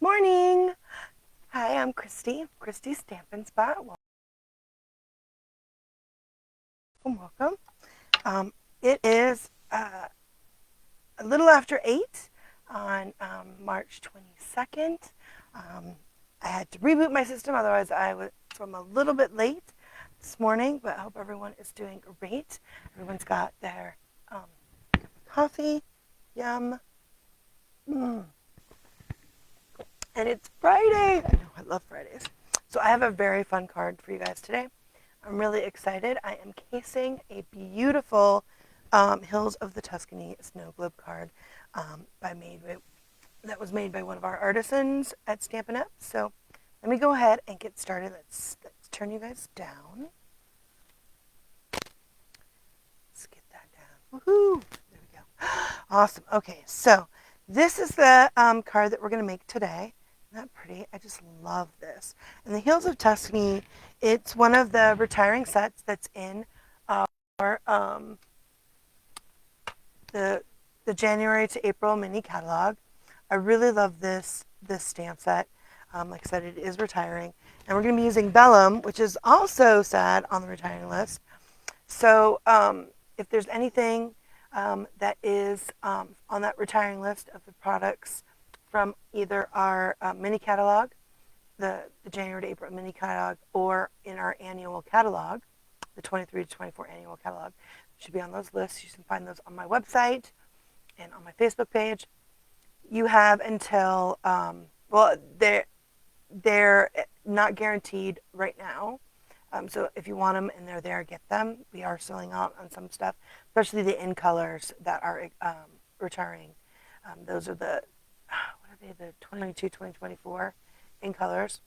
Morning. Hi, I'm Christy Stampin' Spot. Welcome. Um, it is a little after 8 on March 22nd. Um, I had to reboot my system, otherwise I'm a little bit late this morning, but I hope everyone is doing great. Everyone's got their coffee. Yum. Mm. And it's Friday. I know, I love Fridays. So I have a very fun card for you guys today. I'm really excited. I am casing a beautiful Hills of the Tuscany snow globe card that was made by one of our artisans at Stampin' Up. So let me go ahead and get started. Let's turn you guys down. Let's get that down. Woohoo! There we go. Awesome. Okay, so this is the card that we're going to make today. Isn't that pretty? I just love this. And the Hills of Tuscany, it's one of the retiring sets that's in our the January to April mini catalog. I really love this stamp set. Like I said, it is retiring, and we're going to be using vellum, which is also sad on the retiring list. So if there's anything that is on that retiring list of the products from either our mini catalog, the January to April mini catalog, or in our annual catalog, the 23 to 24 annual catalog, should be on those lists. You can find those on my website and on my Facebook page. You have until they're not guaranteed right now. So if you want them and they're there, get them. We are selling out on some stuff, especially the in colors that are retiring. Those are the, what are they, the 2022, 2024 in colors.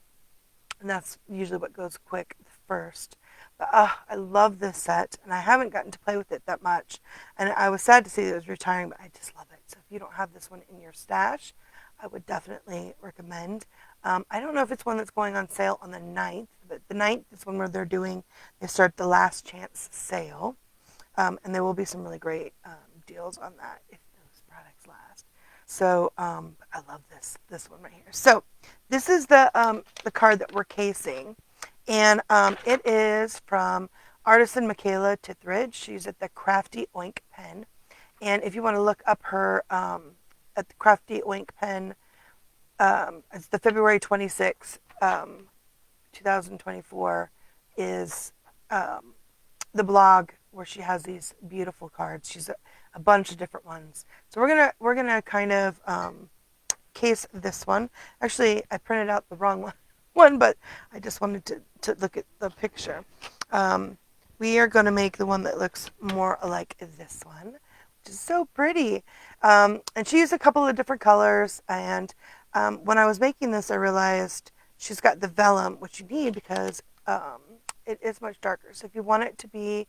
And that's usually what goes quick first. But I love this set, and I haven't gotten to play with it that much. And I was sad to see it was retiring, but I just love it. So if you don't have this one in your stash, I would definitely recommend. I don't know if it's one that's going on sale on the 9th, but the 9th is when they start the last chance sale. And there will be some really great deals on that if those products last. So I love this one right here. So this is the card that we're casing, and it is from artisan Michaela Tithridge. She's at the Crafty Oink Pen, and if you want to look up her at the Crafty Oink Pen, it's the February 26th, 2024 is the blog where she has these beautiful cards. She's a bunch of different ones. So we're gonna kind of case this one. Actually, I printed out the wrong one, but I just wanted to look at the picture. We are going to make the one that looks more like this one, which is so pretty. And she used a couple of different colors, and when I was making this, I realized she's got the vellum, which you need because it is much darker. So if you want it to be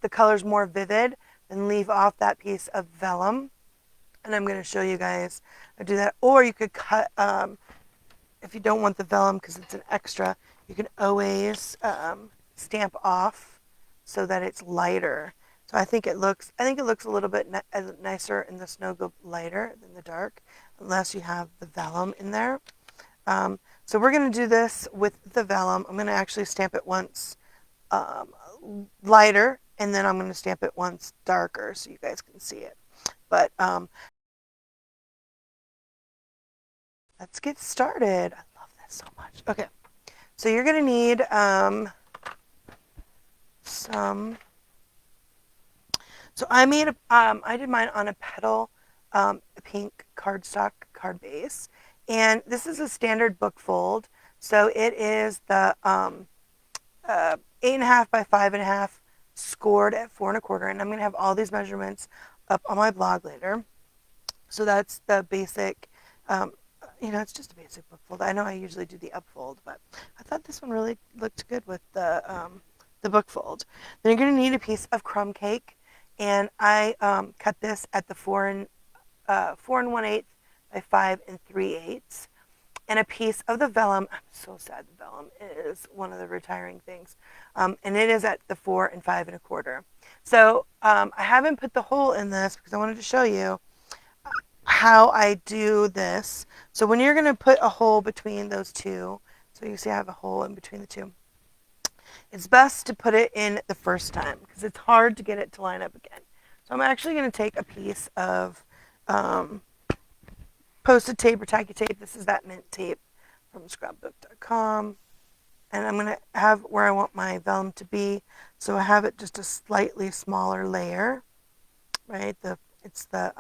the colors more vivid, then leave off that piece of vellum. And I'm going to show you guys how to do that. Or you could cut, if you don't want the vellum because it's an extra, you can always stamp off so that it's lighter. So I think it looks a little bit nicer in the snow globe lighter than the dark, unless you have the vellum in there. So we're going to do this with the vellum. I'm going to actually stamp it once lighter, and then I'm going to stamp it once darker so you guys can see it. But let's get started. I love this so much. Okay, so you're going to need some. So I did mine on a petal pink cardstock card base, and this is a standard book fold. So it is the 8.5 by 5.5 scored at 4.25, and I'm going to have all these measurements up on my blog later. So that's the basic. It's just a basic book fold. I know I usually do the upfold, but I thought this one really looked good with the book fold. Then you're going to need a piece of crumb cake, and I cut this at the 4 1/8 by 5 3/8, and a piece of the vellum. I'm so sad the vellum is one of the retiring things, and it is at the 4 5 1/4. So I haven't put the hole in this because I wanted to show you. how I do this. So when you're going to put a hole between those two, so you see I have a hole in between the two, it's best to put it in the first time because it's hard to get it to line up again. So I'm actually going to take a piece of um, posted tape or tacky tape. This is that mint tape from scrapbook.com. And I'm going to have where I want my vellum to be. So I have it just a slightly smaller layer, right? It's the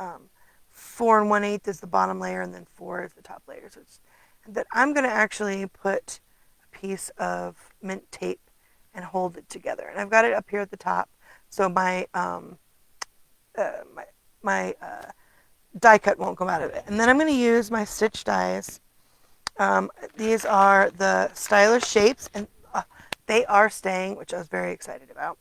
4 1/8 is the bottom layer, and then 4 is the top layer. So it's that I'm going to actually put a piece of mint tape and hold it together. And I've got it up here at the top, so my die cut won't come out of it. And then I'm going to use my stitch dies. These are the stylish shapes, and they are staying, which I was very excited about.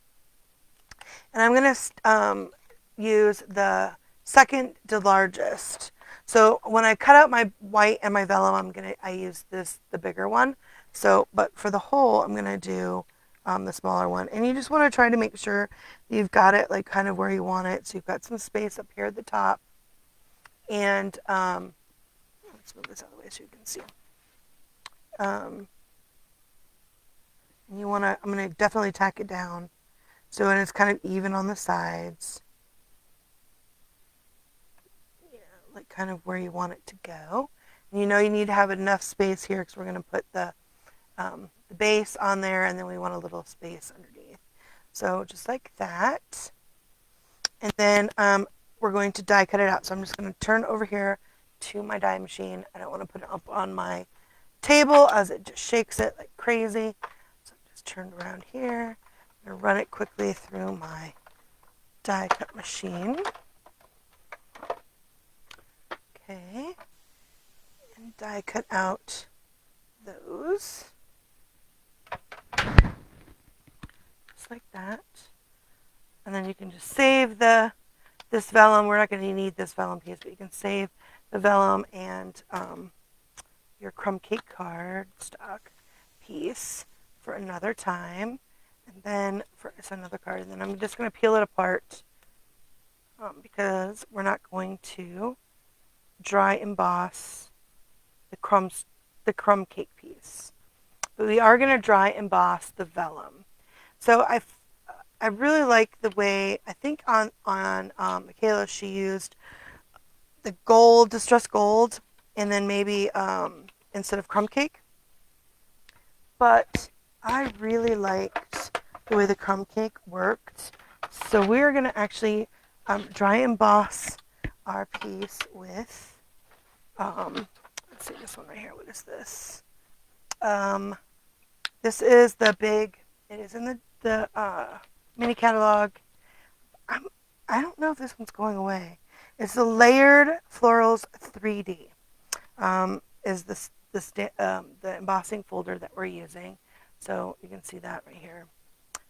And I'm going to use the second to largest. So when I cut out my white and my vellum, I use the bigger one. So, but for the hole, I'm going to do the smaller one. And you just want to try to make sure you've got it like kind of where you want it. So you've got some space up here at the top. And let's move this out of the way so you can see. And I'm going to definitely tack it down so it's kind of even on the sides. Yeah, like kind of where you want it to go. And you need to have enough space here because we're going to put the base on there, and then we want a little space underneath. So just like that. And then we're going to die cut it out. So I'm just going to turn over here to my die machine. I don't want to put it up on my table as it just shakes it like crazy. So just turn around here. I'm going to run it quickly through my die cut machine. Okay. And die cut out those. Just like that. And then you can just save this vellum. We're not going to need this vellum piece, but you can save the vellum and your crumb cake cardstock piece for another time. And then it's another card. And then I'm just going to peel it apart because we're not going to dry emboss the crumb cake piece. But we are going to dry emboss the vellum. So I really like the way, I think on Michaela, she used the gold, distressed gold, and then maybe instead of crumb cake. But I really liked the way the crumb cake worked. So we're going to actually dry emboss our piece with, let's see, this one right here. What is this? This is the big, it is in the mini catalog. I don't know if this one's going away. It's the Layered Florals 3D. Is the embossing folder that we're using. So you can see that right here.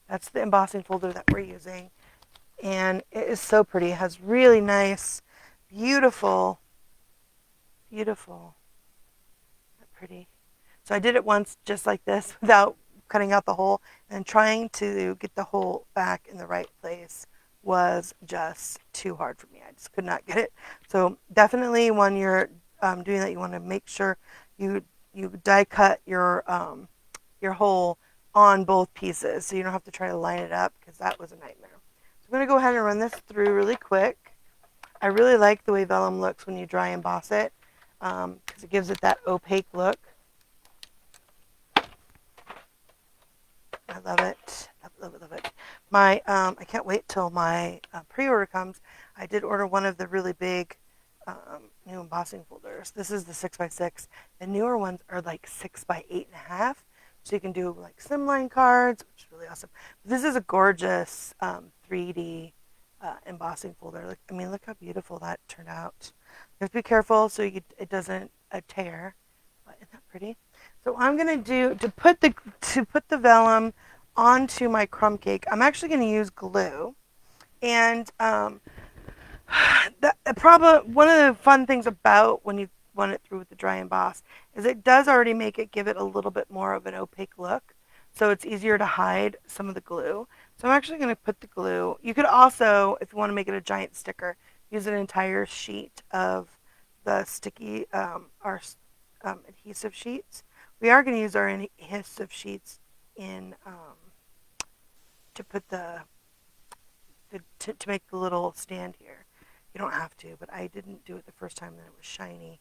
That's the embossing folder that we're using. And it is so pretty. It has really nice, beautiful, pretty. So I did it once just like this without cutting out the hole, and trying to get the hole back in the right place was just too hard for me. I just could not get it. So definitely when you're doing that, you want to make sure you die cut your hole on both pieces so you don't have to try to line it up, because that was a nightmare. So I'm going to go ahead and run this through really quick. I really like the way vellum looks when you dry emboss it because it gives it that opaque look. I love it. Love it. I can't wait till my pre-order comes. I did order one of the really big new embossing folders. This is the 6x6. The newer ones are like 6x8.5. So you can do like slimline cards, which is really awesome. This is a gorgeous 3D embossing folder. Look how beautiful that turned out. You have to be careful so it doesn't tear. But isn't that pretty? So I'm going to do, to put the vellum onto my crumb cake, I'm actually going to use glue. And one of the fun things about when you run it through with the dry emboss is it does already give it a little bit more of an opaque look. So it's easier to hide some of the glue. So I'm actually going to put the glue. You could also, if you want to make it a giant sticker, use an entire sheet of the sticky, our adhesive sheets. We are going to use our adhesive sheets in to put to make the little stand here. You don't have to, but I didn't do it the first time, and it was shiny.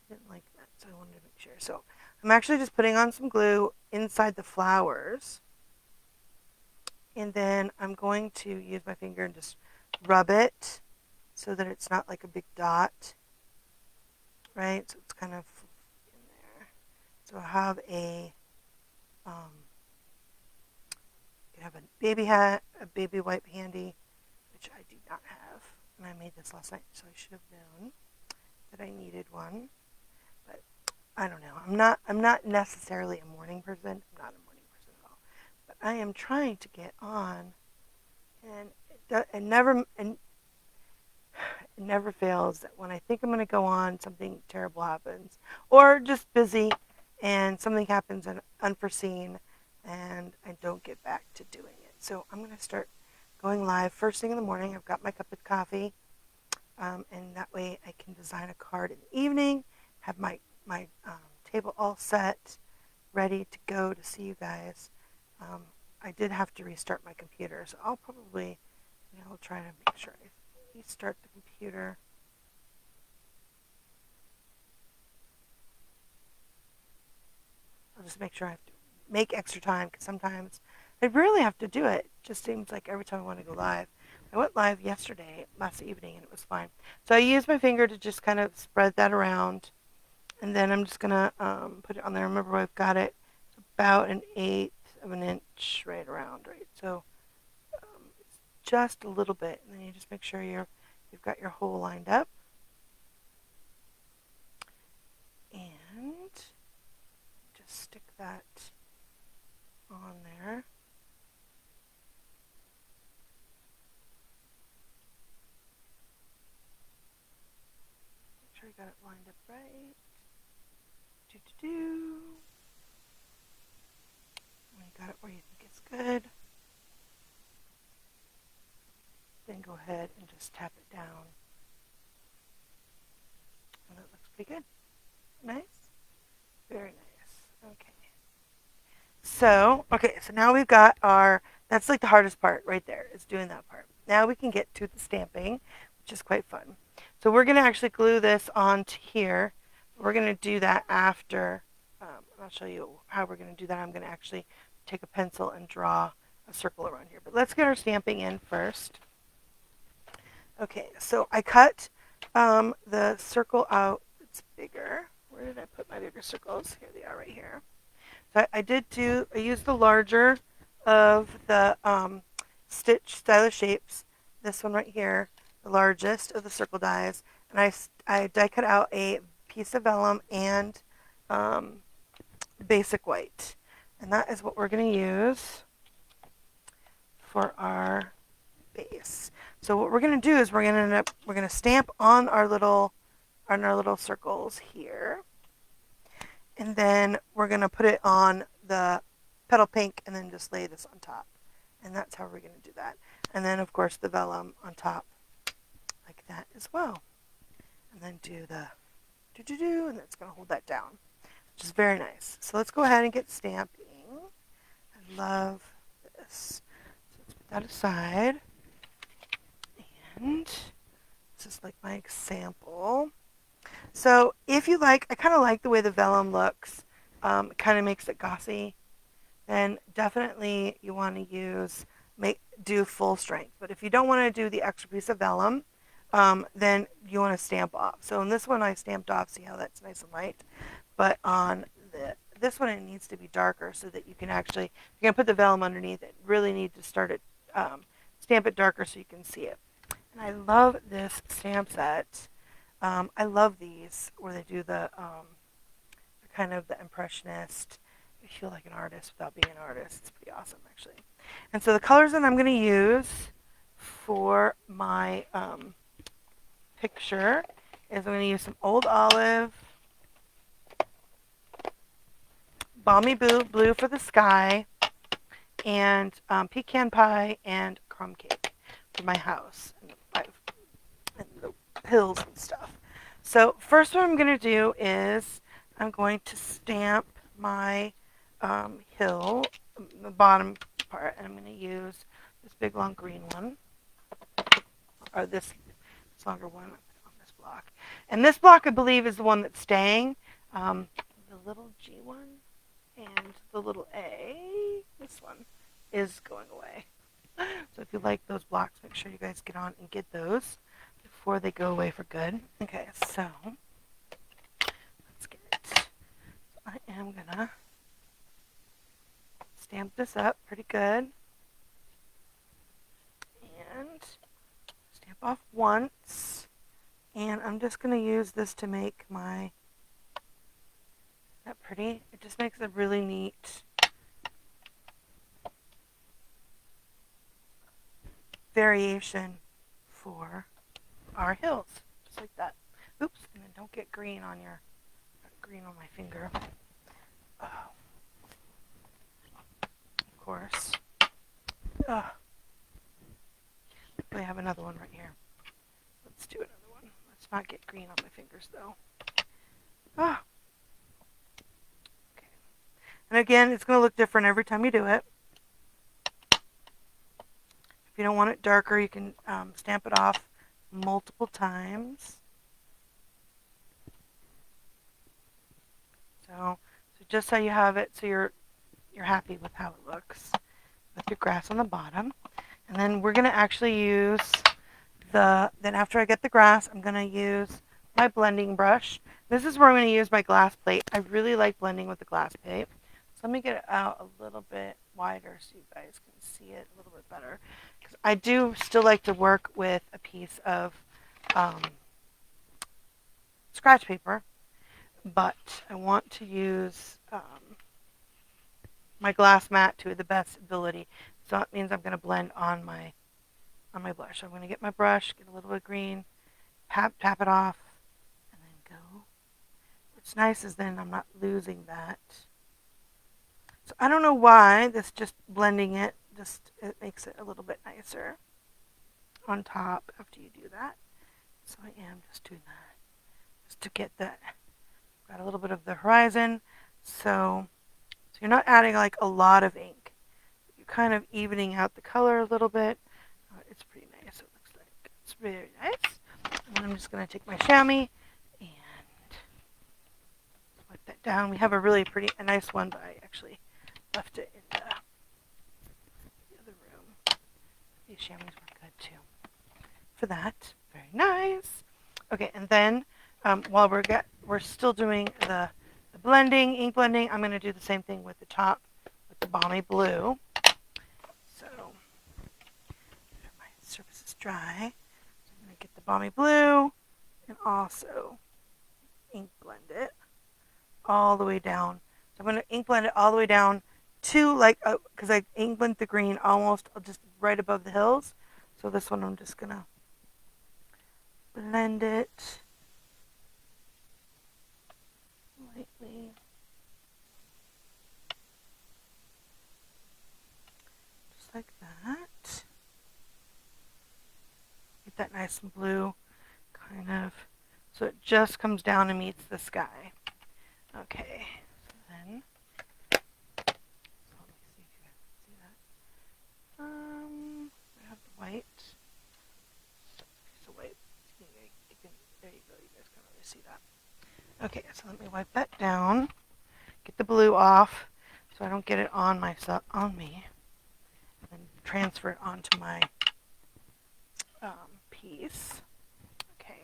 I didn't like that, so I wanted to make sure. So I'm actually just putting on some glue inside the flowers, and then I'm going to use my finger and just rub it so that it's not like a big dot, right? So it's kind of in there. So I have you have a baby hat, a baby wipe handy, which I do not have, and I made this last night, so I should have known that I needed one. But I don't know. I'm not necessarily a morning person. I'm not a morning person at all. But I am trying to get on, and it never fails that when I think I'm going to go on, something terrible happens, or just busy, and something happens unforeseen, and I don't get back to doing it. So I'm going to start going live first thing in the morning. I've got my cup of coffee, and that way I can design a card in the evening, have my table all set, ready to go to see you guys. I did have to restart my computer, so I'll probably, I'll try to make sure I restart the computer. I'll just make sure I have to make extra time, because sometimes I really have to do it. It just seems like every time I want to go live. I went live last evening, and it was fine. So I used my finger to just kind of spread that around, and then I'm just going to put it on there. Remember, I've got it about 1/8 of an inch right around, right? So it's just a little bit, and then you just make sure you've got your hole lined up. And just stick that on there. Make sure you got it lined up right. When you got it where you think it's good, then go ahead and just tap it down. And that looks pretty good. Nice. Very nice. Okay. So now we've got that's like the hardest part right there, is doing that part. Now we can get to the stamping, which is quite fun. So we're going to actually glue this onto here. We're going to do that after. I'll show you how we're going to do that. I'm going to actually take a pencil and draw a circle around here. But let's get our stamping in first. Okay, so I cut the circle out. It's bigger. Where did I put my bigger circles? Here they are, right here. So I used the larger of the Stitch Stylish Shapes, this one right here, the largest of the circle dies, and I die cut out a piece of vellum and basic white, and that is what we're going to use for our base. So what we're going to do is we're going to stamp on our little circles here. And then we're going to put it on the petal pink and then just lay this on top. And that's how we're going to do that. And then, of course, the vellum on top like that as well. And then do the do-do-do, and it's going to hold that down, which is very nice. So let's go ahead and get stamping. I love this. So let's put that aside. And this is like my example. So if you like, I kind of like the way the vellum looks. It kind of makes it glossy. Then definitely you want to do full strength. But if you don't want to do the extra piece of vellum, then you want to stamp off. So in this one I stamped off. See how that's nice and light. But on this one it needs to be darker so that you can actually, you're going to put the vellum underneath it. Really need to stamp it darker so you can see it. And I love this stamp set. I love these where they do the kind of the impressionist. You feel like an artist without being an artist. It's pretty awesome, actually. And so the colors that I'm going to use for my picture is I'm going to use some Old Olive, Balmy Blue for the sky, and Pecan Pie and Crumb Cake for my house and the hills and stuff. So first what I'm going to do is I'm going to stamp my hill, the bottom part, and I'm going to use this big long green one, or this longer one on this block. And this block, I believe, is the one that's staying. The little G one and the little A, this one, is going away. So if you like those blocks, make sure you guys get on and get those before they go away for good. Okay, so let's get it. So I am gonna stamp this up pretty good and stamp off once. And I'm just gonna use this to make my, that pretty? It just makes a really neat variation for our hills, just like that. Oops, and then don't get green on your, green on my finger. Oh. Of course. Oh. We have another one right here. Let's do another one. Let's not get green on my fingers though. Oh. Okay. And again, it's going to look different every time you do it. If you don't want it darker, you can stamp it off multiple times. So just so you have it, so you're happy with how it looks with your grass on the bottom. And then we're going to actually use then after I get the grass, I'm going to use my blending brush. This is where I'm going to use my glass plate. I really like blending with the glass plate. So let me get it out a little bit wider so you guys can see it a little bit better. Because I do still like to work with a piece of scratch paper, but I want to use my glass mat to the best ability. So that means I'm going to blend on my blush. So I'm going to get my brush, get a little bit of green, tap it off, and then go. What's nice is then I'm not losing that. So I don't know why this just blending it makes it a little bit nicer on top after you do that. So I am just doing that just to get that. Got a little bit of the horizon. So you're not adding like a lot of ink. You're kind of evening out the color a little bit. It's pretty nice. It looks like it's very nice. And then I'm just going to take my chamois and wipe that down. We have a nice one, but I actually left it in the other room. These chamois were good too for that. Very nice. Okay, and then while we're still doing the blending, ink blending, I'm going to do the same thing with the top with the balmy blue. So my surface is dry. So I'm going to get the balmy blue and also ink blend it all the way down. So I'm going to ink blend it all the way down to because I ink blend the green almost just right above the hills. So this one I'm just going to blend it lightly. Just like that. Get that nice and blue kind of, so it just comes down and meets the sky. Okay, so then, let me see if you guys can see that. I have the white. Piece of white. There you go, you guys can really see that. Okay, so let me wipe that down. Get the blue off so I don't get it on me. And then transfer it onto my piece. Okay.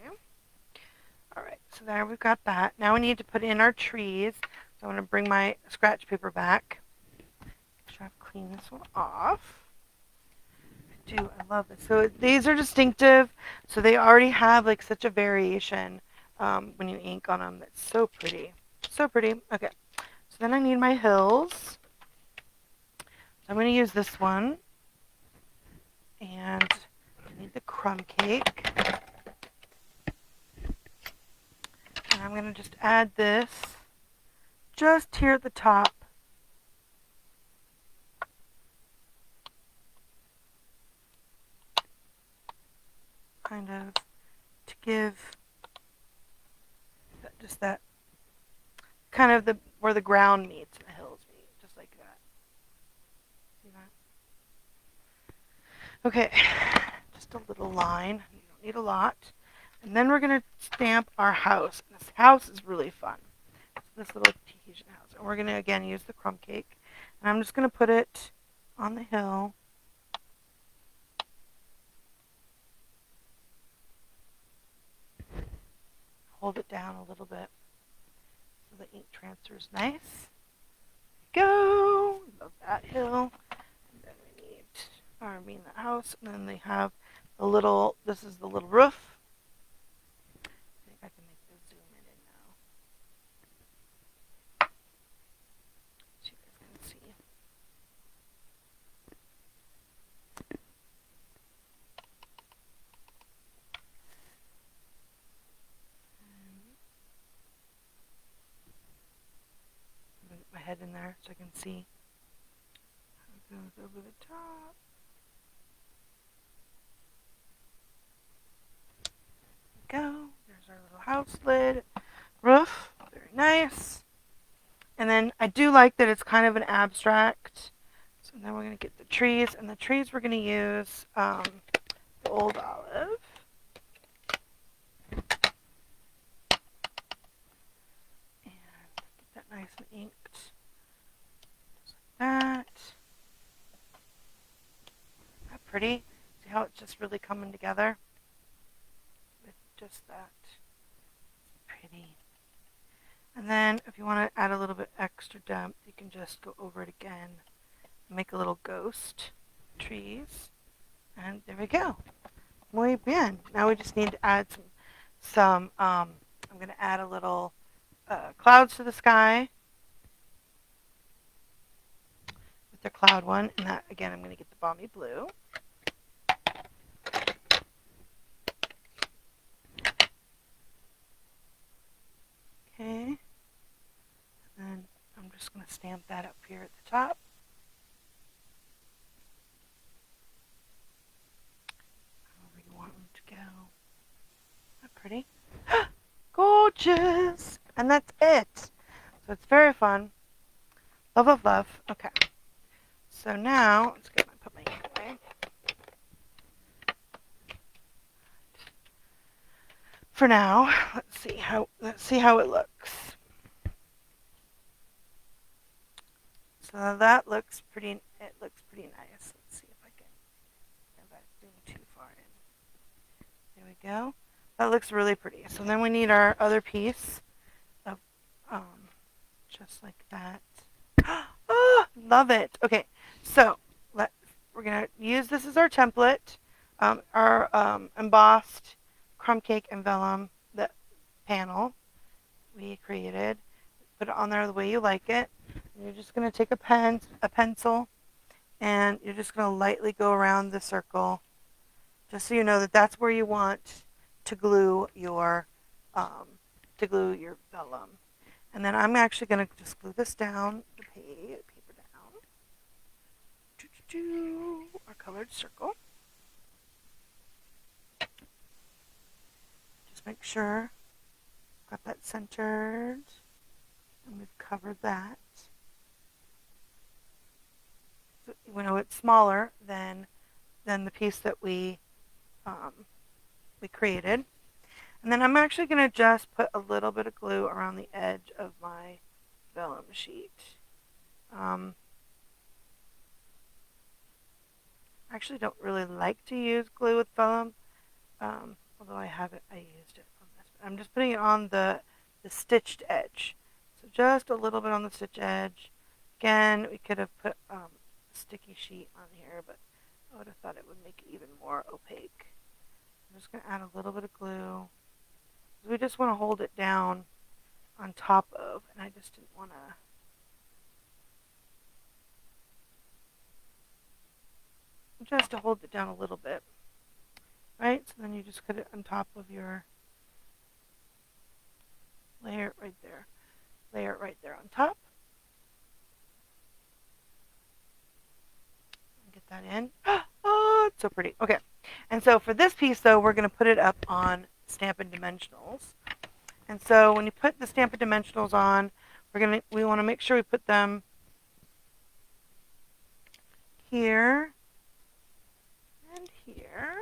Alright, so there we've got that. Now we need to put in our trees. So I'm going to bring my scratch paper back. Make sure I've cleaned this one off. I love this. So these are distinctive. So they already have like such a variation when you ink on them. It's so pretty. So pretty. Okay. So then I need my hills. So I'm going to use this one. And I need the crumb cake. And I'm going to just add this just here at the top. Kind of to give kind of where the ground meets and the hills meet, just like that. See that? Okay, just a little line. You don't need a lot. And then we're going to stamp our house. This house is really fun. This little Tahitian house. And we're going to, again, use the crumb cake. And I'm just going to put it on the hill. Hold it down a little bit so the ink transfers nice. Go! Love that hill. And then we need, the house. And then they have the little, this is the little roof. I think I can make this zoom in now. So you guys can see. Get my head in there so I can see how it goes over the top. There we go. There's our little house lid, roof, very nice. And then I do like that it's kind of an abstract. So then we're going to get the trees, and the trees we're going to use the old olive. And get that nice and inked. Just like that. Isn't that pretty? See how it's just really coming together? With just that. Pretty. And then if you want to add a little bit extra depth, you can just go over it again and make a little ghost trees. And there we go. Muy bien. Now we just need to add some I'm going to add a little clouds to the sky with the cloud one. And that, again, I'm going to get the balmy blue. Okay. And then I'm just going to stamp that up here at the top. However you want them to go. Isn't that pretty? Gorgeous! And that's it. So it's very fun. Love of love. Okay. So now, let's put my ink away. For now, let's see how it looks. So that looks pretty. It looks pretty nice. Let's see if I can zoom too far in. There we go. That looks really pretty. So then we need our other piece of just like that. Oh, love it. Okay, so we're gonna use this as our template, our embossed crumb cake and vellum that panel we created. Put it on there the way you like it. And you're just gonna take a pencil, and you're just gonna lightly go around the circle, just so you know that that's where you want to glue your vellum. And then I'm actually going to just glue this down, the paper down. Our colored circle. Just make sure got that centered, and we've covered that. So, it's smaller than the piece that we created. And then I'm actually going to just put a little bit of glue around the edge of my vellum sheet. I actually don't really like to use glue with vellum, although I used it on this. But I'm just putting it on the stitched edge. So just a little bit on the stitch edge. Again, we could have put a sticky sheet on here, but I would have thought it would make it even more opaque. I'm just going to add a little bit of glue. We just want to hold it down on top of, and I just didn't want to hold it down a little bit, right? So then you just put it on top of your layer right there. Layer it right there on top. Get that in. Oh, it's so pretty. Okay. And so for this piece, though, we're going to put it up on Stampin' Dimensionals. And so when you put the Stampin' Dimensionals on, we want to make sure we put them here and here.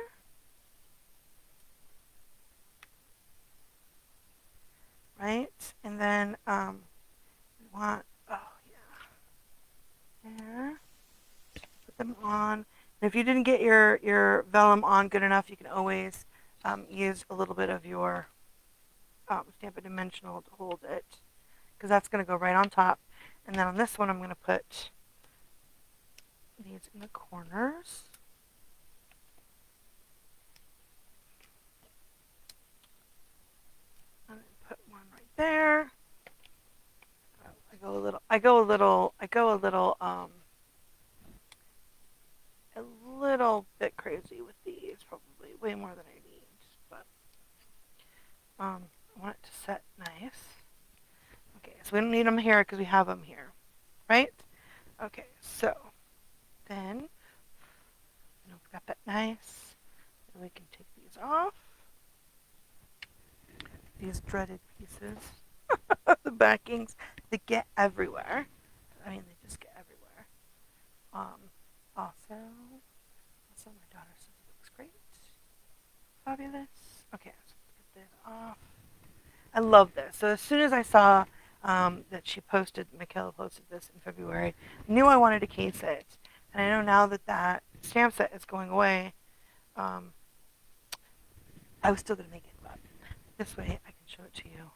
Right? And then we want, oh yeah, there. Put them on. And if you didn't get your vellum on good enough, you can always use a little bit of your Stamp It Dimensional to hold it, because that's going to go right on top. And then on this one, I'm going to put these in the corners. And then put one right there. I go a little bit crazy with these, probably way more than I need, but I want it to set nice. Okay, so we don't need them here because we have them here, right? Okay, so then we've got that nice. Then we can take these off. These dreaded pieces, the backings, they get everywhere. I mean, they just get everywhere. Also, my daughter says it looks great. Fabulous. Okay, so let's get this off. I love this. So as soon as I saw that Michaela posted this in February, I knew I wanted to case it. And I know now that that stamp set is going away, I was still going to make it, but this way I can show it to you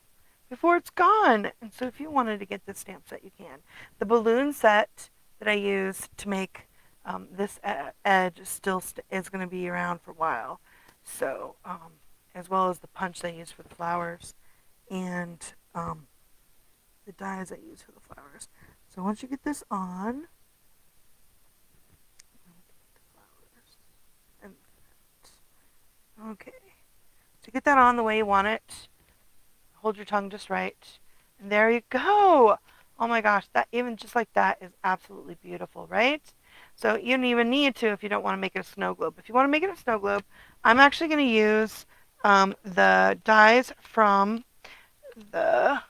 before it's gone. And so if you wanted to get this stamp set, you can. The balloon set that I use to make this edge still is going to be around for a while. So as well as the punch I use for the flowers and the dies I use for the flowers. So once you get this on, okay, so get that on the way you want it. Hold your tongue just right, and there you go. Oh my gosh, that even just like that is absolutely beautiful, right? So you don't even need to if you don't want to make it a snow globe. If you want to make it a snow globe, I'm actually going to use the dies from the,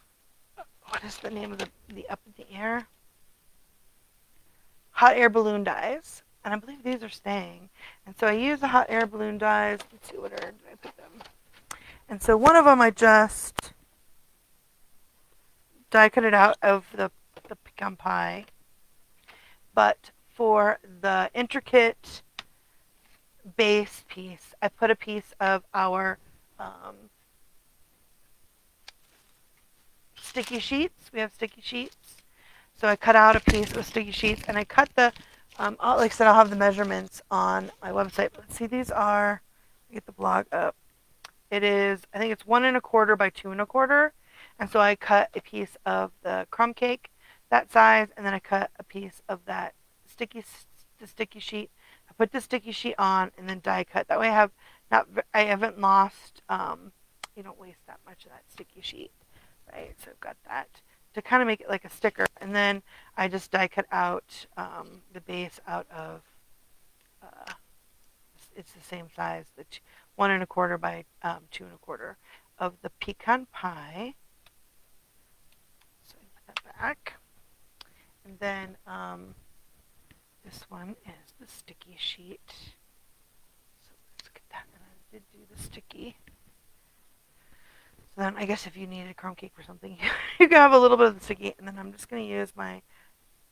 what is the name of the Up in the Air? Hot air balloon dies. And I believe these are staying. And so I use the hot air balloon dies. Let's see, where did I put them? And so one of them I just die cut it out of the pecan pie. But for the intricate base piece, I put a piece of our sticky sheets. We have sticky sheets. So I cut out a piece of sticky sheets, and I cut the, like I said, I'll have the measurements on my website. But let's see, these are, get the blog up. It is, I think it's 1 1/4 by 2 1/4. And so I cut a piece of the crumb cake that size, and then I cut a piece of that sticky sheet. I put the sticky sheet on and then die cut. That way I haven't lost, you don't waste that much of that sticky sheet, right? So I've got that to kind of make it like a sticker. And then I just die cut out the base out of, it's the same size, the 1 1/4 by 2 1/4 of the pecan pie. So I put that back. And then this one is the sticky sheet. So let's get that. And I did do the sticky. So then I guess if you needed a crumb cake for something, you can have a little bit of the sticky. And then I'm just going to use my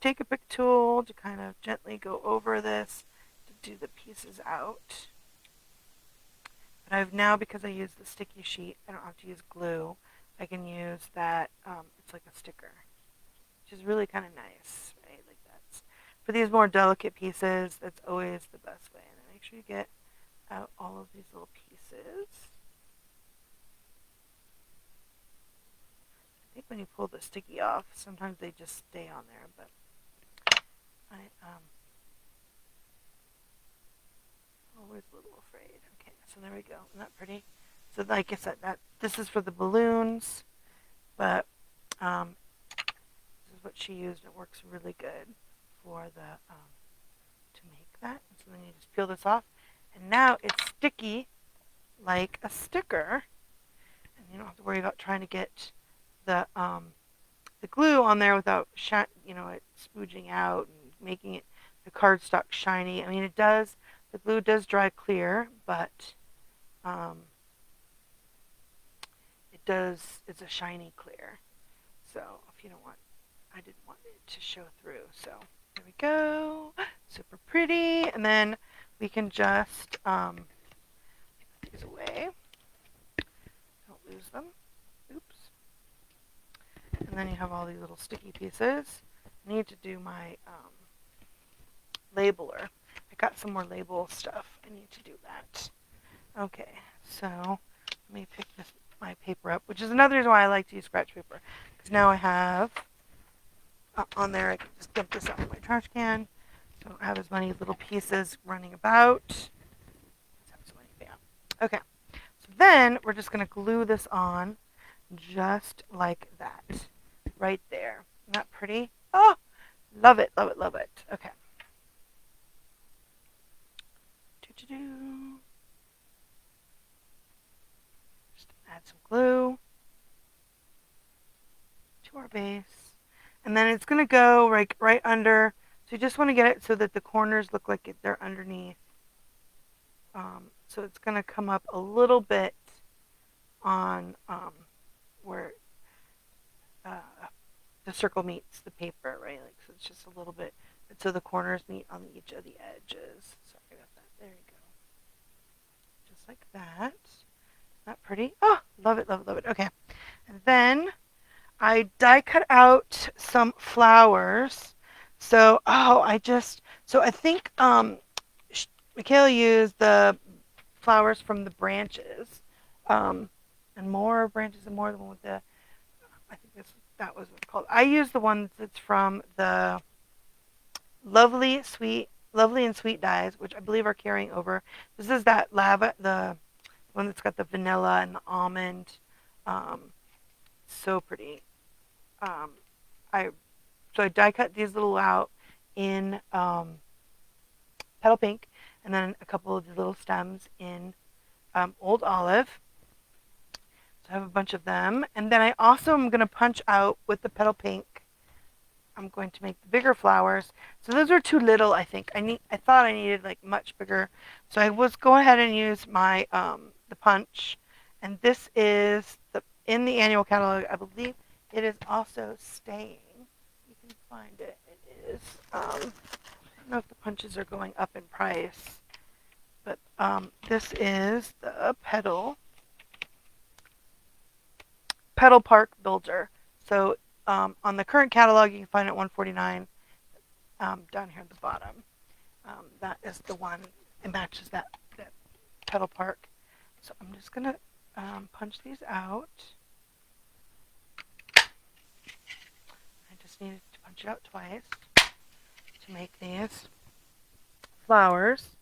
take a pick tool to kind of gently go over this to do the pieces out. But I've now, because I use the sticky sheet, I don't have to use glue. I can use that, it's like a sticker, which is really kind of nice, right? Like that's, for these more delicate pieces, that's always the best way. And then make sure you get out all of these little pieces. I think when you pull the sticky off, sometimes they just stay on there, but always a little afraid. Okay, so there we go. Isn't that pretty? So like I said, this is for the balloons, but this is what she used. It works really good for the to make that. And so then you just peel this off, and now it's sticky like a sticker, and you don't have to worry about trying to get the the glue on there without it spooging out and making it the cardstock shiny. I mean, it does. The glue does dry clear, but it does. It's a shiny clear. So if you don't want, I didn't want it to show through. So there we go. Super pretty. And then we can just put these away. Don't lose them. Oops. And then you have all these little sticky pieces. I need to do my labeler. I got some more label stuff. I need to do that. Okay, so let me pick my paper up, which is another reason why I like to use scratch paper. Because now I have on there, I can just dump this out in my trash can. So I don't have as many little pieces running about. Okay, so then we're just going to glue this on just like that. Right there. Isn't that pretty? Oh, love it, love it, love it. Okay. Just add some glue to our base. And then it's going to go right under. So you just want to get it so that the corners look like they're underneath. So it's going to come up a little bit on where the circle meets the paper, right? Like, so it's just a little bit, so the corners meet on each of the edges. Sorry about that. There you go. Just like that. Isn't that pretty? Oh, love it, love it, love it. Okay. And then I die cut out some flowers. So, I think Michaela used the flowers from the branches, and more branches and more, the one with the, I think that was what it's called. I used the one that's from the Lovely and Sweet dyes, which I believe are carrying over. This is that lava, the one that's got the vanilla and the almond. So pretty. Um, I die cut these little out in petal pink, and then a couple of the little stems in old olive. So I have a bunch of them, and then I also am going to punch out with the petal pink. I'm going to make the bigger flowers. So those are too little, I think. I thought I needed like much bigger. So I was go ahead and use my the punch. And this is in the annual catalog. I believe it is also staying. You can find it. It is. I don't know if the punches are going up in price, but this is the Petal Park Builder. So on the current catalog, you can find it at $149 down here at the bottom. That is the one. It matches that Petal Park. So I'm just going to punch these out. I just needed to punch it out twice to make these flowers.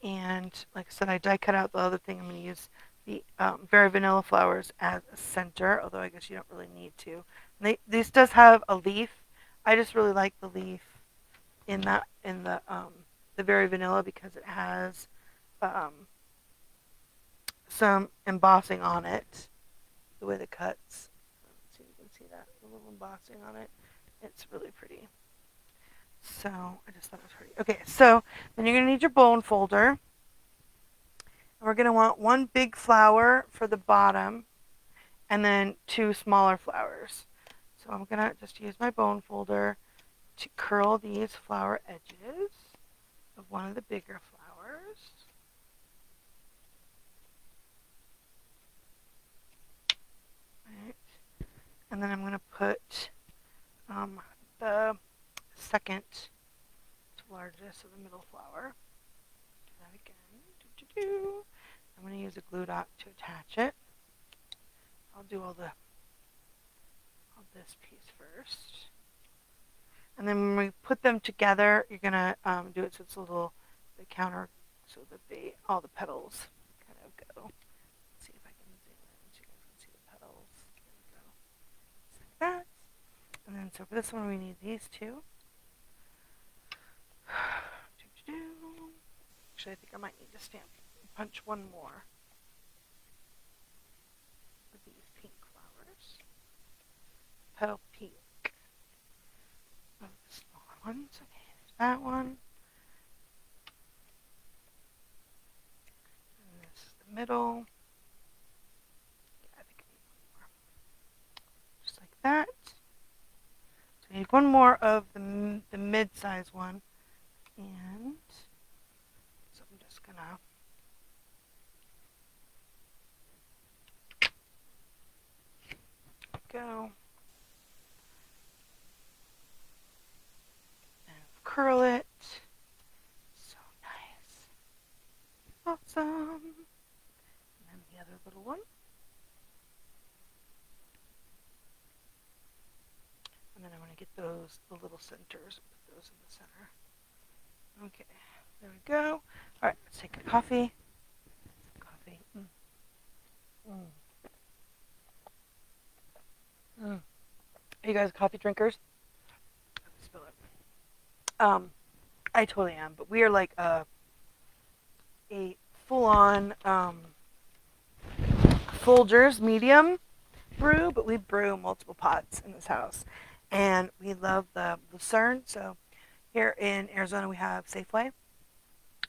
And like I said, I die cut out the other thing. I'm going to use the Very Vanilla flowers as a center, although I guess you don't really need to. This does have a leaf. I just really like the leaf in the Very Vanilla because it has some embossing on it. The way the cuts. Let's see if you can see that. A little embossing on it. It's really pretty. So I just thought it was pretty. Okay, so then you're going to need your bone folder. And we're going to want one big flower for the bottom and then two smaller flowers. So I'm going to just use my bone folder to curl these flower edges of one of the bigger flowers. Right. And then I'm going to put the second to largest of the middle flower. Do that again. I'm going to use a glue dot to attach it. I'll do all this piece first. And then when we put them together, you're going to do it so it's a little, the counter, so that all the petals kind of go. Let's see if I can zoom in so you guys can see the petals. There we go. Just like that. And then so for this one, we need these two. Actually, I think I might need to punch one more with these pink flowers. Petal Peak. Oh, the smaller ones. Okay, there's that one. And this is the middle. Yeah, I think I need one more. Just like that. So I need one more of the mid-size one. And so I'm just going to go and curl it. So nice. Awesome. And then the other little one. And then I'm going to get those, the little centers, put those in the center. Okay, there we go. All right, let's take a coffee. Coffee. Are you guys coffee drinkers? Spill it. I totally am, but we are like a full-on Folgers medium brew, but we brew multiple pots in this house, and we love the Lucerne. So here in Arizona, we have Safeway,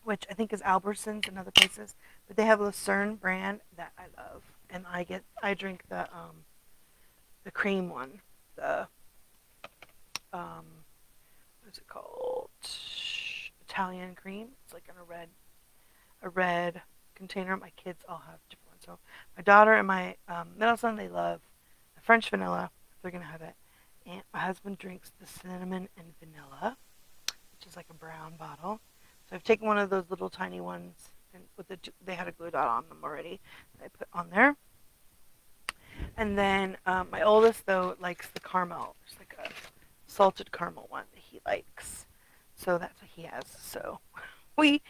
which I think is Albertsons and other places, but they have a Lucerne brand that I love, and I drink the cream one, the what is it called? Italian cream. It's like in a red container. My kids all have different ones. So my daughter and my middle son, they love the French vanilla. They're gonna have it. And my husband drinks the cinnamon and vanilla, which is like a brown bottle. So I've taken one of those little tiny ones, and they had a glue dot on them already. That I put on there. And then my oldest though likes the caramel. It's like a salted caramel one that he likes. So that's what he has. So we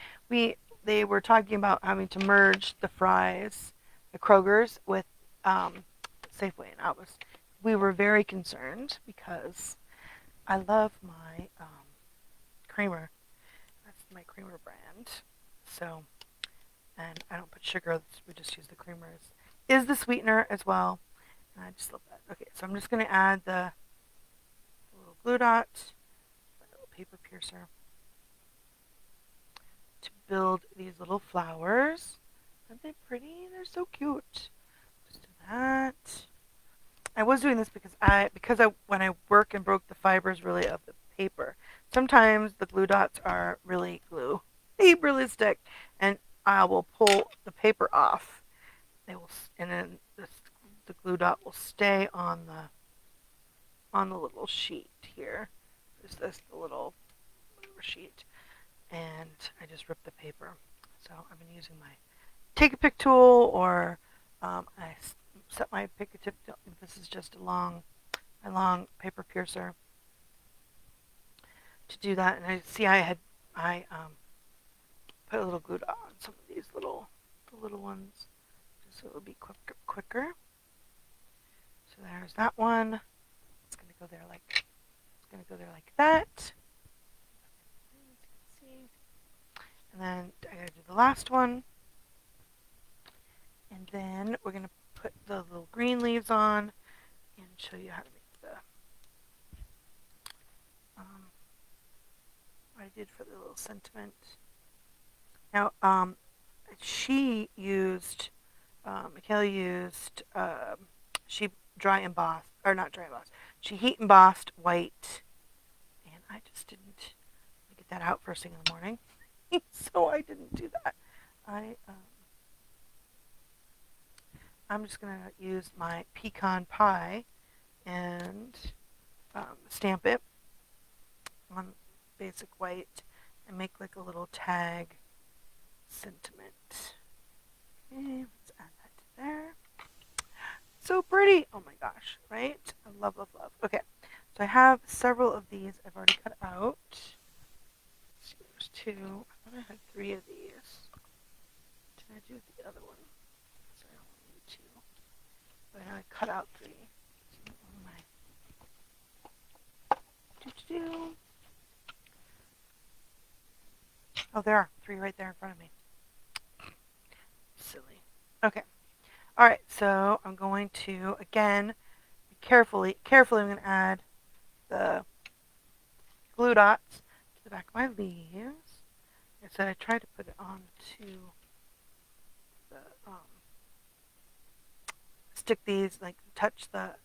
they were talking about having to merge the fries, the Kroger's with Safeway, and we were very concerned because I love my creamer. That's my creamer brand. So, and I don't put sugar. We just use the creamer is the sweetener as well. And I just love that. Okay, so I'm just going to add the little glue dot, my little paper piercer, to build these little flowers. Aren't they pretty? They're so cute. Just do that. I was doing this because when I work and broke the fibers really of the paper, sometimes the glue dots are really glue. They really stick, and I will pull the paper off. They will, and then the glue dot will stay on the little sheet here. There's the little sheet, and I just rip the paper. So I've been using my take a pick tool, or I set my pick a tip. This is just a long paper piercer to do that. And I see I put a little glue dot on some of these the little ones, just so it would be quicker. So there's that one. It's gonna go there like that. And then I gotta do the last one. And then we're gonna put the little green leaves on and show you how to make the what I did for the little sentiment. Now, she used Michaela used she dry embossed, or not dry embossed. She heat embossed white, and I just didn't get that out first thing in the morning, so I didn't do that. I'm just gonna use my pecan pie and stamp it on basic white and make like a little tag sentiment. Okay, let's add that to there. So pretty. Oh my gosh, right? I love, love, love. Okay, so I have several of these I've already cut out. Let's see, there's two. I thought I had three of these. What did I do with the other one? So I only need two. But I cut out three. So oh, there are three right there in front of me. Silly. Okay. All right, so I'm going to, again, be carefully I'm going to add the glue dots to the back of my leaves. Like I said, I tried to put it onto the stick these, like touch the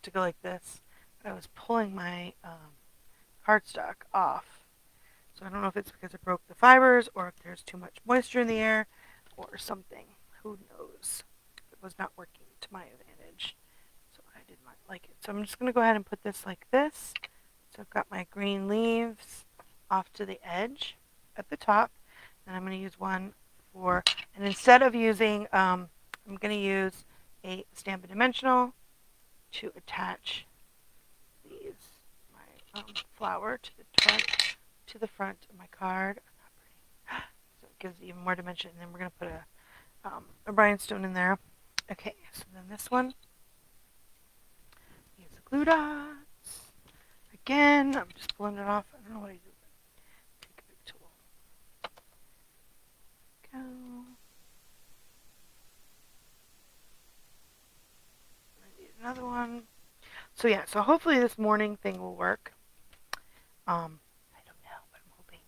to go like this. But I was pulling my cardstock off, so I don't know if it's because it broke the fibers or if there's too much moisture in the air or something. Who knows? It was not working to my advantage, so I did not like it. So I'm just going to go ahead and put this like this. So I've got my green leaves off to the edge at the top, and I'm going to use one for, and instead of using, I'm going to use a Stampin' Dimensional to attach these, my flower to the front of my card. So it gives even more dimension, and then we're going to put a rhinestone in there. Okay, so then this one, use the glue dots. Again, I'm just pulling it off. I don't know what I do. Take a big tool. Go. I need another one. So yeah, so hopefully this morning thing will work. I don't know, but I'm hoping.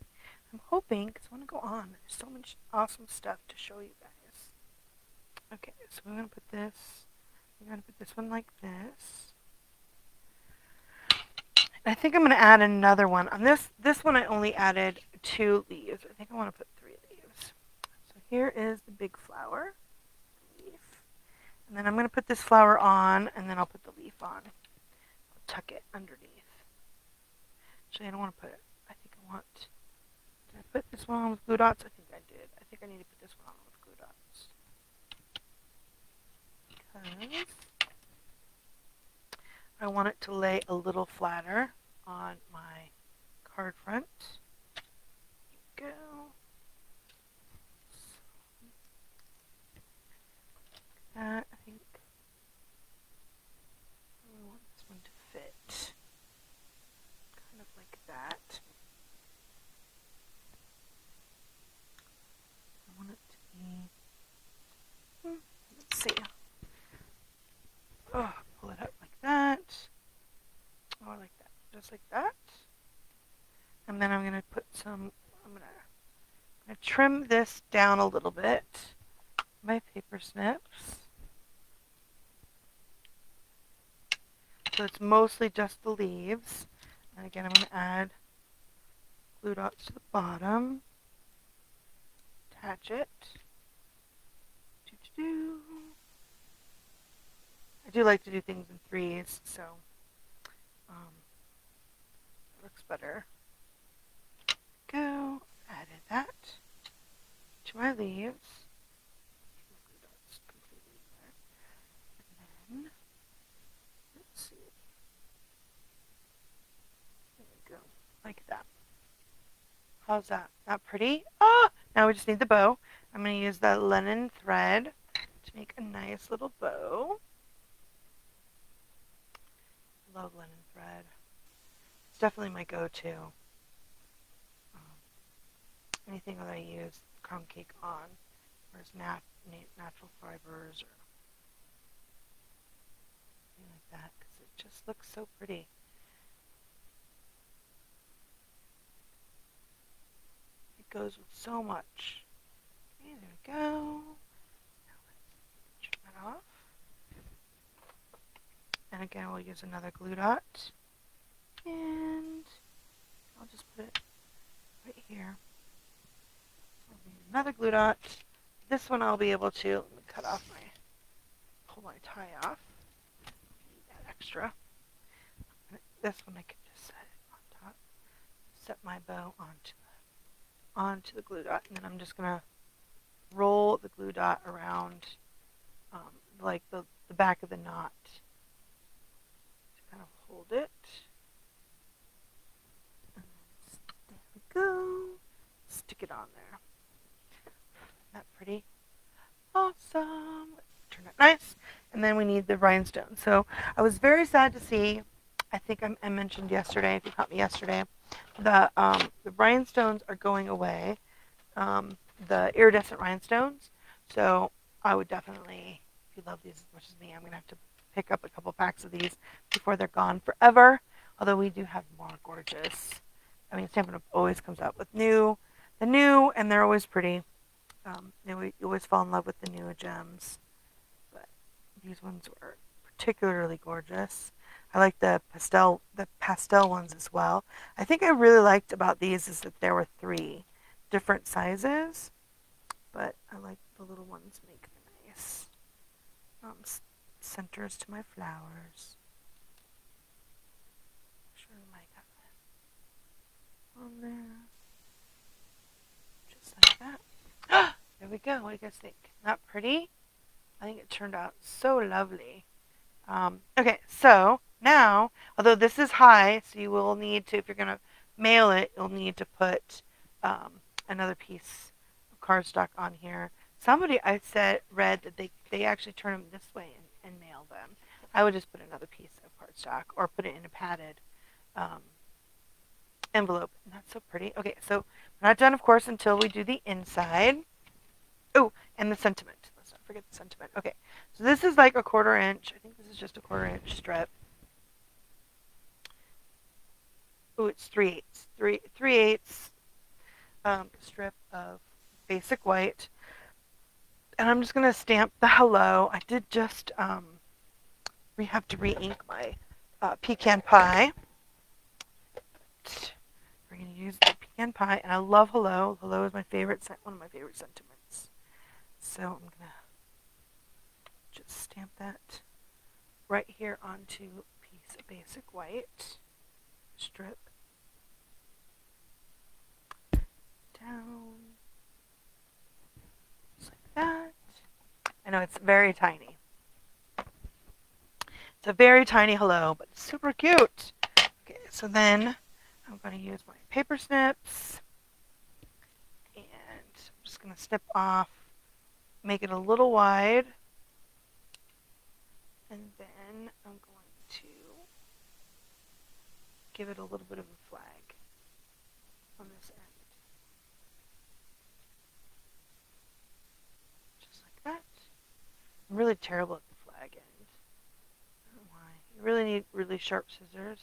I'm hoping because I want to go on. There's so much awesome stuff to show you guys. Okay, so we're gonna put this. We're gonna put this one like this. I think I'm going to add another one. On this one I only added 2 leaves. I think I want to put 3 leaves. So here is the big flower leaf. And then I'm going to put this flower on, and then I'll put the leaf on. I'll tuck it underneath. Actually, I don't want to put it. I think I want... Did I put this one on with glue dots? I think I did. I think I need to put this one on with glue dots. Because I want it to lay a little flatter on my card front. There you go. That, I think I want this one to fit kind of like that. I want it to be, let's see. Oh, pull it up like that. Oh, like that. Just like that. And then I'm going to put some, I'm going to trim this down a little bit. My paper snips. So it's mostly just the leaves. And again, I'm going to add glue dots to the bottom. Attach it. I do like to do things in 3s, so it looks better. Go. Added that to my leaves. And then, let's see. There we go. Like that. How's that? Not pretty? Ah! Now we just need the bow. I'm going to use that linen thread to make a nice little bow. I love linen thread. It's definitely my go-to. Anything that I use crumb cake on, or it's natural fibers or something like that, because it just looks so pretty. It goes with so much. Okay, there we go. Now let's trim that off. And again, we'll use another glue dot. And I'll just put it right here. I'll need another glue dot. This one I'll be able to cut off pull my tie off. Need that extra. This one I can just set it on top. Set my bow onto the glue dot, and then I'm just gonna roll the glue dot around, like the back of the knot, to kind of hold it. And there we go. Stick it on there. Isn't that pretty? Awesome. Turn it nice. And then we need the rhinestone. So I was very sad to see, I think I mentioned yesterday, if you caught me yesterday, the rhinestones are going away, the iridescent rhinestones. So I would definitely, if you love these as much as me, I'm going to have to pick up a couple packs of these before they're gone forever. Although we do have more gorgeous. I mean, Stampin' Up! Always comes out with the new, and they're always pretty. You always fall in love with the new gems, but these ones were particularly gorgeous. I like the pastel ones as well. I think I really liked about these is that there were 3 different sizes, but I like the little ones make nice centers to my flowers. Sure, my on there, just like that. There we go. What do you guys think? Not pretty? I think it turned out so lovely. Okay, so now, although this is high, so you will need to, if you're going to mail it, you'll need to put another piece of cardstock on here. Somebody read that they actually turn them this way and mail them. I would just put another piece of cardstock or put it in a padded envelope. And that's so pretty. Okay, so we're not done, of course, until we do the inside. Oh, and the sentiment. Let's not forget the sentiment. Okay, so this is like a 1/4 inch. I think this is just a 1/4 inch strip. Oh, it's 3/8. 3/8 strip of basic white. And I'm just going to stamp the hello. I did just have to re-ink my pecan pie. We're going to use the pecan pie, and I love hello. Hello is my favorite, one of my favorite sentiments. So I'm going to just stamp that right here onto a piece of basic white strip. Down. Just like that. I know it's very tiny. It's a very tiny hello, but it's super cute. Okay, so then I'm going to use my paper snips, and I'm just going to snip off, make it a little wide, and then I'm going to give it a little bit of a flag on this end. Just like that. I'm really terrible at the flag end. I don't know why. You really need really sharp scissors.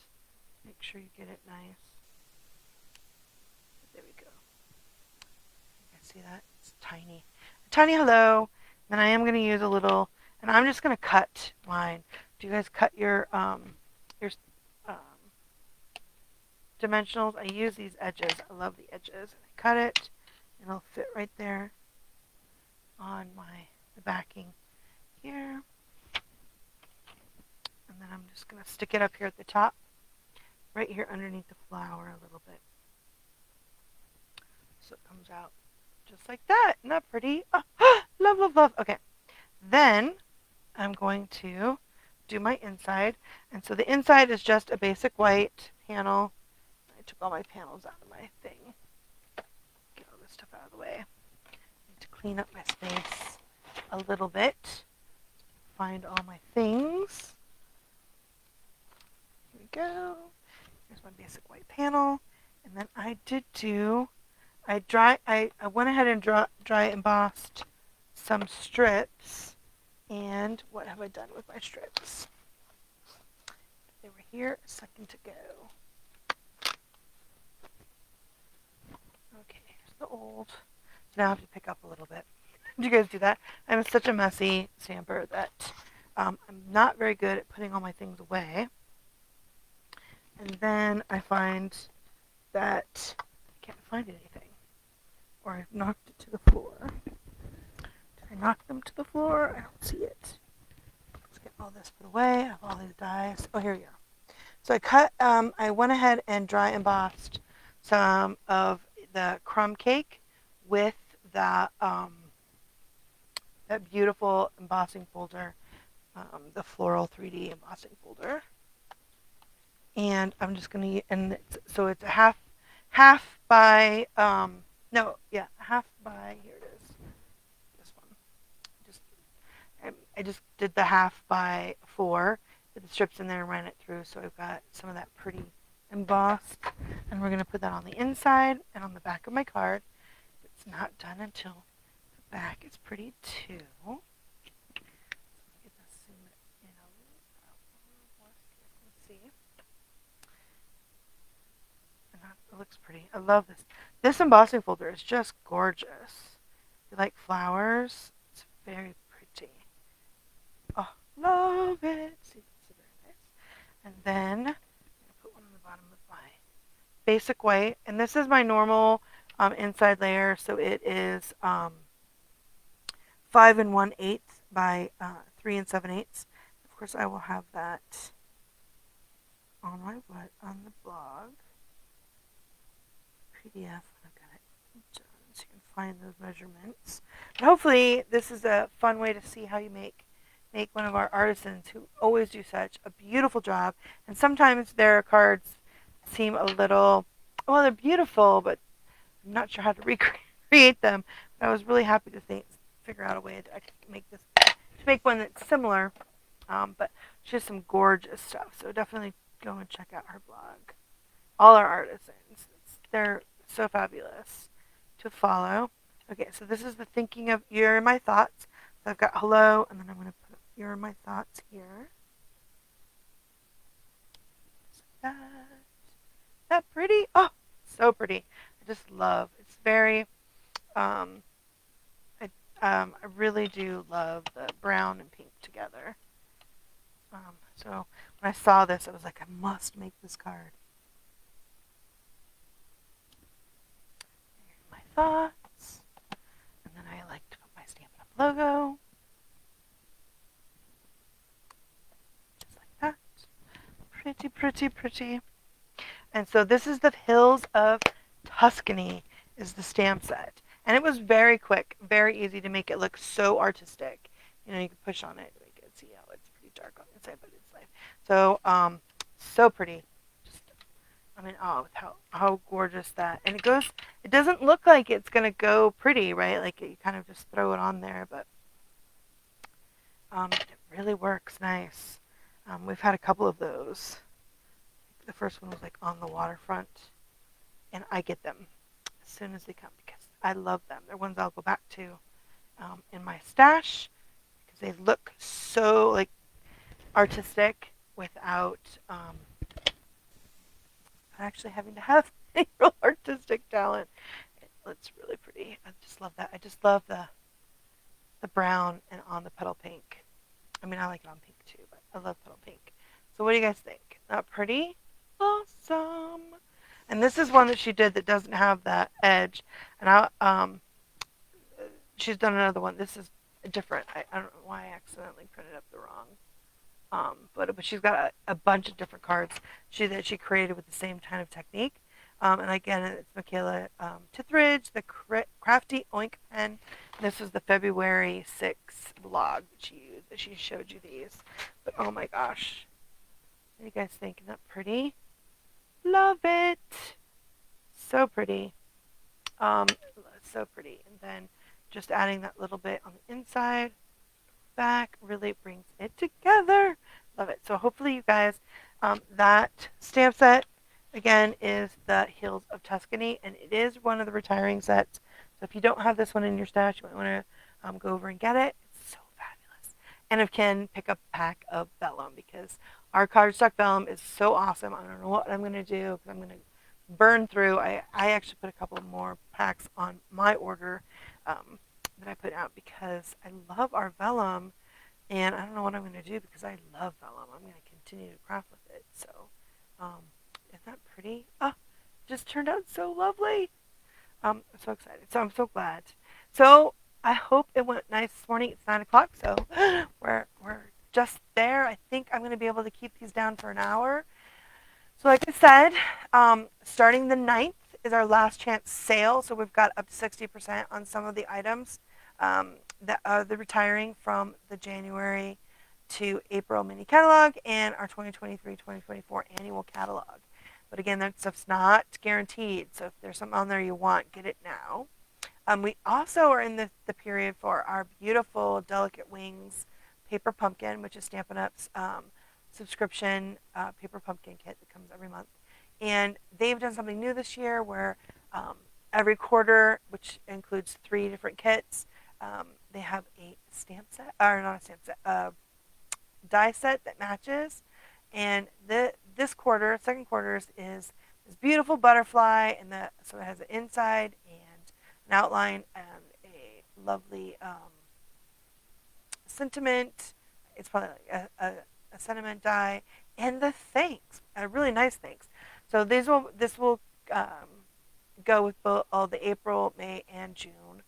Make sure you get it nice. There we go. You guys see that? It's tiny. A tiny hello. Then I am going to use a little, and I'm just going to cut mine. Do you guys cut your dimensionals? I use these edges. I love the edges. And I cut it, and it'll fit right there on the backing here. And then I'm just going to stick it up here at the top, right here underneath the flower a little bit. So it comes out just like that. Isn't that pretty? Oh, love, love, love. Okay. Then I'm going to do my inside. And so the inside is just a basic white panel. I took all my panels out of my thing. Get all this stuff out of the way. I need to clean up my space a little bit. Find all my things. Here we go. Here's my basic white panel. And then I went ahead and dry embossed some strips. And what have I done with my strips? They were here a second ago. Okay, here's the old. So now I have to pick up a little bit. Did you guys do that? I'm such a messy stamper that I'm not very good at putting all my things away. And then I find that I can't find anything. Or I've knocked it to the floor. Did I knock them to the floor? I don't see it. Let's get all this put away. I have all these dies. Oh, here we go. So I went ahead and dry embossed some of the crumb cake with that beautiful embossing folder, the floral 3D embossing folder. And I'm just going to, and so it's a half by, half by, here it is, this one. I just did the half by 4, put the strips in there and ran it through, so I've got some of that pretty embossed, and we're going to put that on the inside and on the back of my card. It's not done until the back is pretty too. Get this zoom in a see. And that looks pretty. I love this. This embossing folder is just gorgeous. If you like flowers, it's very pretty. Oh, love it. See, that's very nice. And then I'm going to put one on the bottom of my basic white. And this is my normal inside layer. So it is 5 1/8 by 3 7/8. Of course, I will have that on my on the blog. PDF. I've got it done so you can find those measurements. But hopefully, this is a fun way to see how you make one of our artisans who always do such a beautiful job. And sometimes their cards seem a little, well, they're beautiful, but I'm not sure how to recreate them. But I was really happy to figure out a way to make one that's similar. But she has some gorgeous stuff. So definitely go and check out her blog. All our artisans, they're so fabulous to follow. Okay, so this is the thinking of you're in my thoughts. So I've got hello, and then I'm going to put you're in my thoughts here. Just like that. That pretty? Oh, so pretty. I just love. It's very. I really do love the brown and pink together. So when I saw this, I was like, I must make this card. My thoughts, and then I like to put my Stampin' Up! Logo, just like that. Pretty, pretty, pretty. And so this is the Hills of Tuscany is the stamp set. And it was very quick, very easy to make it look so artistic. You know, you can push on it to make it see how it's pretty dark on the inside, but it's like so so pretty. Just I'm in awe with how gorgeous that. And it doesn't look like it's gonna go pretty, right? Like you kind of just throw it on there, but it really works nice. We've had a couple of those. The first one was like on the waterfront, and I get them as soon as they come because I love them. They're ones I'll go back to in my stash because they look so like artistic without actually having to have any real artistic talent. It's really pretty. I just love that. I just love the brown and on the petal pink. I mean, I like it on pink too, but I love petal pink. So what do you guys think? Not pretty? Awesome. And this is one that she did that doesn't have that edge. And she's done another one. This is different. I don't know why I accidentally printed up the wrong. But she's got a bunch of different cards that she created with the same kind of technique. And again, it's Michaela Tithridge, the Crafty Oink pen. This was the February 6th vlog that she used. That she showed you these. But oh my gosh. What do you guys think? Isn't that pretty? Love it. So pretty. So pretty. And then just adding that little bit on the inside, back, really brings it together. Love it. So hopefully you guys, that stamp set, again, is the Hills of Tuscany, and it is one of the retiring sets. So if you don't have this one in your stash, you might want to go over and get it. It's so fabulous. And if you can, pick up a pack of vellum because our cardstock vellum is so awesome. I don't know what I'm going to do because I'm going to burn through. I actually put a couple more packs on my order that I put out because I love our vellum, and I don't know what I'm going to do because I love vellum. I'm going to continue to craft with it. So, isn't that pretty? Oh, it just turned out so lovely. I'm so excited. So I'm so glad. So I hope it went nice this morning. It's 9 o'clock, so we're just there. I think I'm going to be able to keep these down for an hour. So like I said, starting the 9th is our last chance sale. So we've got up to 60% on some of the items that are the retiring from the January to April mini catalog and our 2023-2024 annual catalog. But again, that stuff's not guaranteed. So if there's something on there you want, get it now. We also are in the period for our beautiful Delicate Wings paper pumpkin, which is Stampin' Up's subscription paper pumpkin kit that comes every month. And they've done something new this year where every quarter, which includes 3 different kits, they have a stamp set, or not a stamp set, die set that matches. And this quarter, second quarters, is this beautiful butterfly, and so it has an inside and an outline and a lovely sentiment. It's probably like a sentiment die, and the thanks, a really nice thanks. So this will um, go with both all the April, May, and June.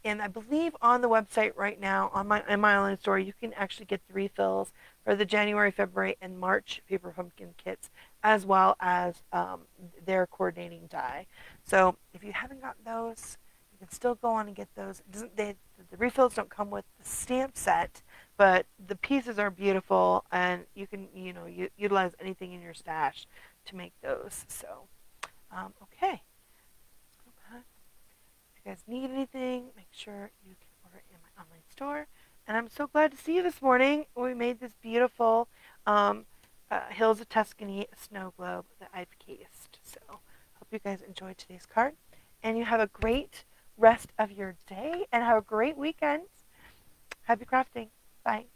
And I believe on the website right now, on my online store, you can actually get the refills for the January, February, and March Paper Pumpkin kits, as well as their coordinating die. So if you haven't gotten those, you can still go on and get those. The refills don't come with the stamp set, but the pieces are beautiful, and you can utilize anything in your stash to make those. So okay. If you guys need anything, make sure you can order in my online store. And I'm so glad to see you this morning. We made this beautiful Hills of Tuscany snow globe that I've cased. So hope you guys enjoyed today's card. And you have a great rest of your day and have a great weekend. Happy crafting. Bye.